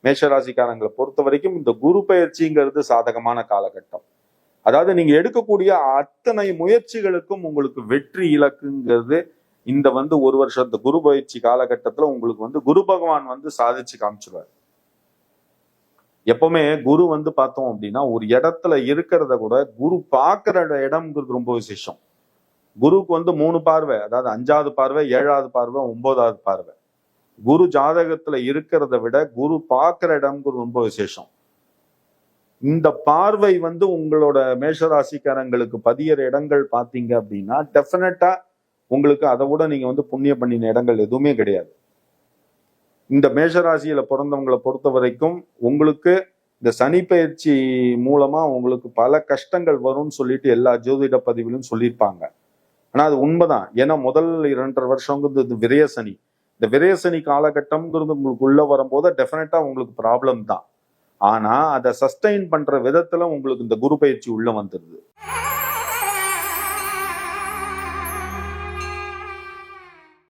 மேஷராசிக்காரங்களை பொறுத்த வரைக்கும் இந்த குரு பயிற்சிங்கிறது சாதகமான காலகட்டம். அதாவது நீங்க எடுக்கக்கூடிய அத்தனை முயற்சிகளுக்கும் உங்களுக்கு வெற்றி இலக்குங்கிறது இந்த ஒரு வருஷத்து குரு பயிற்சி காலகட்டத்துல உங்களுக்கு குரு பகவான் சாதிச்சு காமிச்சிருவார். எப்பவுமே குரு பார்த்தோம் அப்படின்னா ஒரு இடத்துல இருக்கிறத கூட குரு பார்க்கிற இடம்ங்கிறது ரொம்ப விசேஷம். குருவுக்கு 3 பார்வை, அதாவது 5வது பார்வை, 7வது பார்வை, 9வது பார்வை. குரு ஜாதகத்துல இருக்கிறத விட குரு பார்க்கிற இடம்ங்கிறது ரொம்ப விசேஷம். இந்த பார்வை உங்களோட மேஷராசிக்காரங்களுக்கு பதியிற இடங்கள் பார்த்தீங்க அப்படின்னா டெஃபினட்டா உங்களுக்கு அதை விட நீங்க புண்ணிய பண்ணின இடங்கள் எதுவுமே கிடையாது. இந்த மேஷராசியில பிறந்தவங்களை பொறுத்த வரைக்கும் உங்களுக்கு இந்த சனி பயிற்சி மூலமா உங்களுக்கு பல கஷ்டங்கள் வரும்னு சொல்லிட்டு எல்லா ஜோதிட பதிவிலும் சொல்லியிருப்பாங்க. ஆனா அது உண்மைதான். ஏன்னா முதல் 2.5 வருஷங்கிறது இது விரயசனி. இந்த விரயசனி காலகட்டம்ங்கிறது உங்களுக்கு உள்ள வரும்போது டெஃபினட்டா உங்களுக்கு ப்ராப்ளம் தான். ஆனா அதை சஸ்டெயின் பண்ற விதத்துல உங்களுக்கு இந்த குரு பயிற்சி உள்ள வந்துருது.